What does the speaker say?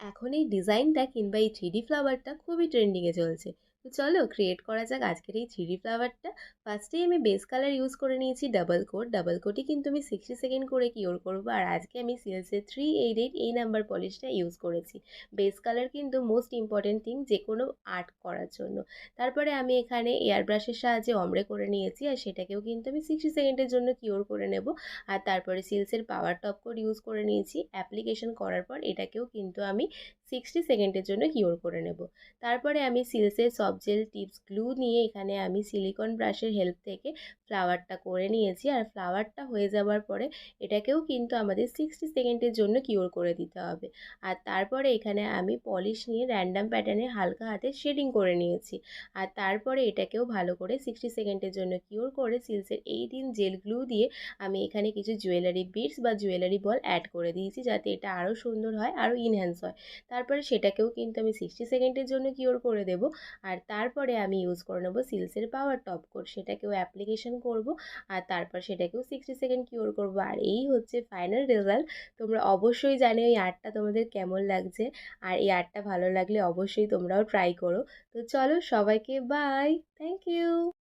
এখন এই ডিজাইনটা কিংবা এই 3D ফ্লাওয়ারটা খুবই ট্রেন্ডিংয়ে চলছে। তো চলো ক্রিয়েট করা যাক আজকের এই 3D ফ্লাওয়ারটা। ফার্স্টেই আমি বেস কালার ইউজ করে নিয়েছি ডাবল কোট। ডাবল কোটই কিন্তু আমি 60 সেকেন্ড করে কিওর করবো, আর আজকে আমি সিলসের 388 এই নাম্বার পলিশটা ইউজ করেছি। বেস কালার কিন্তু মোস্ট ইম্পর্টেন্ট থিং যে কোনো আর্ট করার জন্য। তারপরে আমি এখানে এয়ার ব্রাশের সাহায্যে অমড়ে করে নিয়েছি, আর সেটাকেও কিন্তু আমি 60 সেকেন্ডের জন্য কিওর করে নেব। আর তারপরে সিলসের পাওয়ার টপ কোট ইউজ করে নিয়েছি। অ্যাপ্লিকেশন করার পর এটাকেও কিন্তু আমি 60 সেকেন্ডের জন্য কিওর করে নেব। তারপরে আমি সিলসের সফট জেল টিপস গ্লু নিয়ে এখানে আমি সিলিকন ব্রাশের হেল্প থেকে ফ্লাওয়ারটা করে নিয়েছি, আর ফ্লাওয়ারটা হয়ে যাওয়ার পরে এটাকেও কিন্তু আমাদের 60 সেকেন্ডের জন্য কিওর করে দিতে হবে। আর তারপরে এখানে আমি পলিশ নিয়ে র্যান্ডাম প্যাটার্নে হালকা হাতে শেডিং করে নিয়েছি। আর তারপরে এটাকেও ভালো করে 60 সেকেন্ডের জন্য কিওর করে সিলসের 8 ইঞ্চ জেল গ্লু দিয়ে আমি এখানে কিছু জুয়েলারি বিডস বা জুয়েলারি বল অ্যাড করে দিয়েছি, যাতে এটা আরও সুন্দর হয়, আরও ইনহ্যান্স হয়। তারপরে সেটাকেও কিন্তু আমি 60 সেকেন্ডের জন্য কিওর করে দেব। আর তারপরে আমি ইউজ করে নেব সিলসের পাওয়ার টপ কোট, সেটাকেও অ্যাপ্লিকেশন করব। আর তারপর সেটাকেও 60 সেকেন্ড কিওর করব। আর এই হচ্ছে ফাইনাল রেজাল্ট। তোমরা অবশ্যই জানিও এই আর্টটা তোমাদের কেমন লাগছে, আর এই আর্টটা ভালো লাগলে অবশ্যই তোমরাও ট্রাই করো। তো চলো সবাইকে বাই, থ্যাংক ইউ।